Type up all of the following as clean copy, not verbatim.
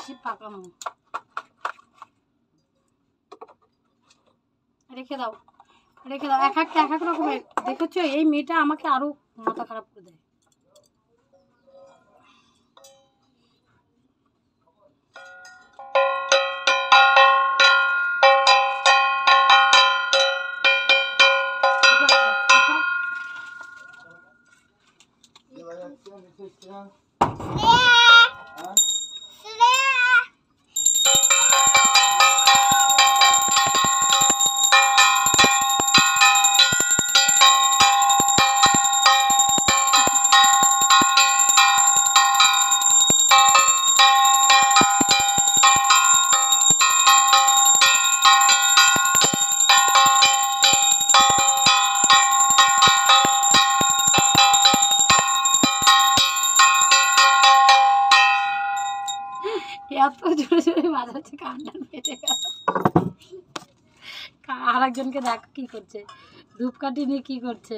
বেশি পাকানো। রেখে দাও রেখে দাও, এক একটা এক এক রকমের। দেখেছো এই মেয়েটা আমাকে আরো মাথা খারাপ করে দেয়। এত জোরে জোরে বাজাচ্ছে কান্না পেটে গেল। আর একজনকে দেখো কি করছে, ধূপকাঠি নিয়ে কি করছে।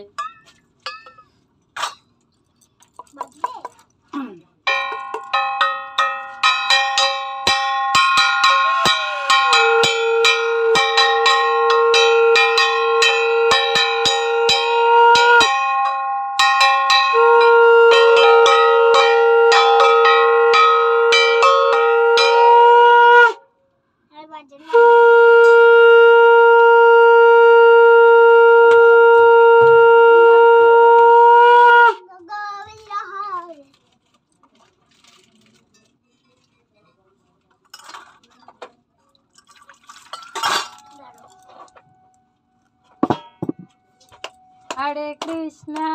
Hare Krishna,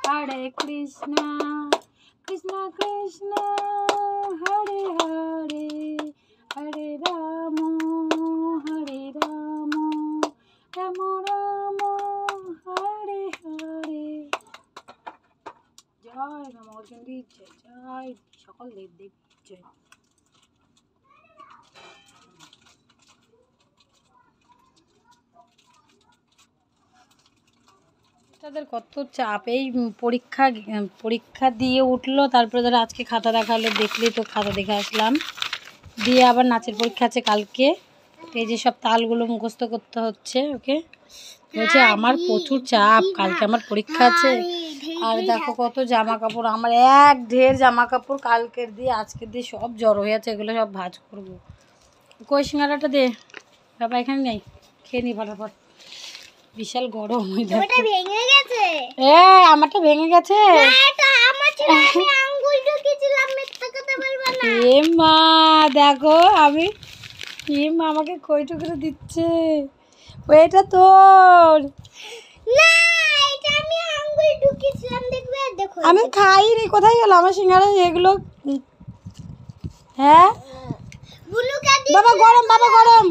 Hare Krishna, Krishna Krishna, Hare Hare, Hare Rama, Hare Rama, Rama Rama, Hare Hare. জয় নমঃ জয় সকল দেব দেব জয়। তাদের কত চাপ, এই পরীক্ষা দিয়ে উঠলো, তারপরে ধরো আজকে খাতা দেখালো, দেখলি তো খাতা দেখে আসলাম, দিয়ে আবার নাচের পরীক্ষা আছে কালকে। এই যে সব তালগুলো মুখস্থ করতে হচ্ছে ওকে। বলছে আমার প্রচুর চাপ, কালকে আমার পরীক্ষা আছে। আর দেখো কত জামা কাপড়, আমার এক ঢের জামা কাপড় কালকের দিয়ে আজকের দিয়ে সব জড়ো হয়ে আছে, এগুলো সব ভাঁজ করবো। কই সিঙ্গারাটা দে বাবা, এখানে নেই, খেয়ে নি ফটাফট, বিশাল গরম। ভেঙে গেছে, আমারটা ভেঙে গেছে। এ মা দেখো আমি, এ মা আমাকে কই টুকরো দিচ্ছে, ওইটা তোর। আমি খাইনি, কোথায় গেল আমার সিঙ্গারা এগুলো? হ্যাঁ বাবা গরম, বাবা গরম,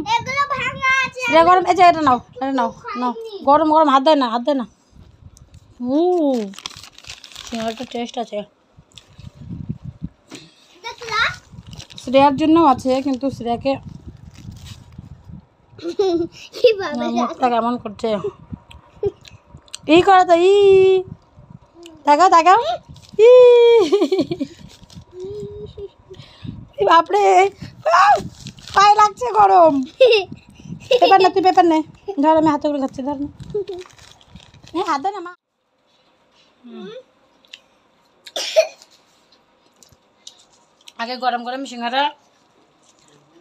গরম। এই যে এটা নাও, এটা নাও, নাও, গরম গরম, হাত দেয় না, হাত দেয় না। সিঙ্গারাটা টেস্ট আছে। শ্রেয়ার জন্য আছে, কিন্তু শ্রেয়াকে মুখটা কেমন করছে, এই করা তো, ই দেখাও দেখাও, ই বাপরে পায়ে লাগছে গরম। পেপার না, তুই পেপার নে, ধর আমি হাতে করে খাচ্ছি, ধর না, হাত দেয় না মা। আগে গরম গরম সিঙ্গারা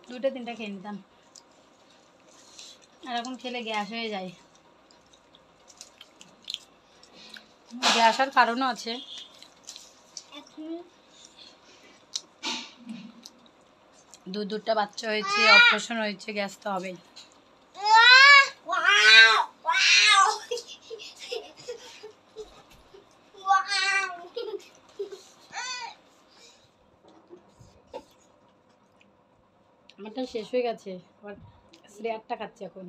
2টা 3টা খেয়ে নিতাম, আর এখন খেলে গ্যাস হয়ে যায়। গ্যাস আর কারণও আছে, দুটা বাচ্চা হয়েছে, অপারেশন হয়েছে, গ্যাস তো হবেই। আমারটা শেষ হয়ে গেছে, আবার শ্রেয়ারটা খাচ্ছি এখন।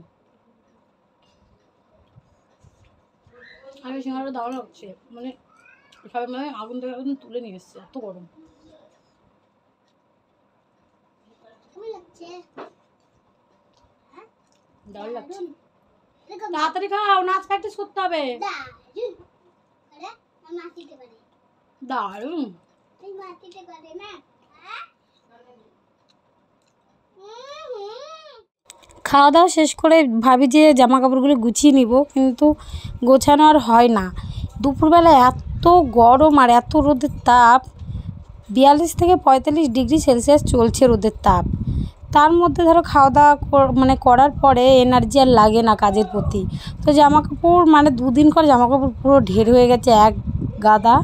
আমি সিঙ্গারা দারুণ হচ্ছে, মানে সবাই মানে আগুন থেকে আগুন তুলে নিয়ে এসছে, এত গরম। দারুণ লাগছে, তাড়াতাড়ি খাও, নাচ প্র্যাকটিস করতে হবে। দারুণ। খাওয়া দাওয়া শেষ করে ভাবি যে জামা কাপড়গুলো গুছিয়ে নিব, কিন্তু গোছানো আর হয় না। দুপুরবেলা এত গরম আর এত রোদের তাপ, 42 থেকে 45 ডিগ্রি সেলসিয়াস চলছে রোদের তাপ। তার মধ্যে ধরো খাওয়া দাওয়া মানে করার পরে এনার্জি আর লাগে না কাজের প্রতি। তো জামা কাপড় মানে 2 দিন করে জামা কাপড় পুরো ঢের হয়ে গেছে, এক গাদা।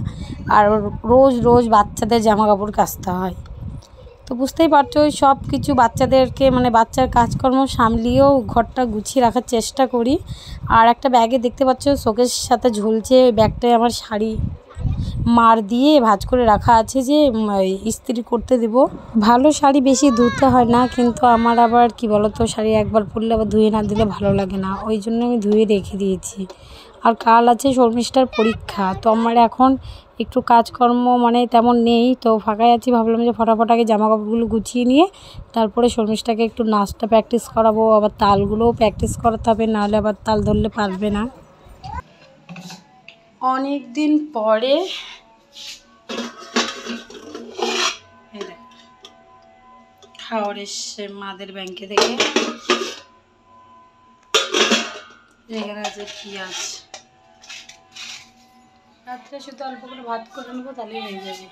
আর রোজ রোজ বাচ্চাদের জামা কাপড় কাচতে হয়। তো বুঝতেই পারছো, ওই সব কিছু বাচ্চাদেরকে মানে বাচ্চার কাজকর্ম সামলিয়েও ঘরটা গুছিয়ে রাখার চেষ্টা করি। আর একটা ব্যাগে দেখতে পাচ্ছ শোকেসের সাথে ঝুলছে, ওই ব্যাগটায় আমার শাড়ি মার দিয়ে ভাঁজ করে রাখা আছে যে ইস্ত্রি করতে দেব। ভালো শাড়ি বেশি ধুতে হয় না, কিন্তু আমার আবার কি বলতো, শাড়ি একবার পরলে আবার ধুয়ে না দিলে ভালো লাগে না, ওই জন্য আমি ধুয়ে রেখে দিয়েছি। আর কাল আছে শর্মিষ্ঠার পরীক্ষা, তো আমার এখন একটু কাজকর্ম মানে তেমন নেই, তো ফাঁকাই আছি। ভাবলাম যে ফটাফট আগে জামা কাপড়গুলো গুছিয়ে নিয়ে তারপরে শর্মিষ্ঠাকে একটু নাচটা প্র্যাকটিস করাবো, আবার তালগুলোও প্র্যাকটিস করাতে হবে, নাহলে আবার তাল ধরলে পারবে না। অনেক দিন পরে খাওয়ার এসছে মাদের ব্যাংকে থেকে। এখানে আছে পেঁয়াজ, রাত্রে শুধু অল্প করে ভাত করে নেবো, তাহলেই হয়ে যাবে।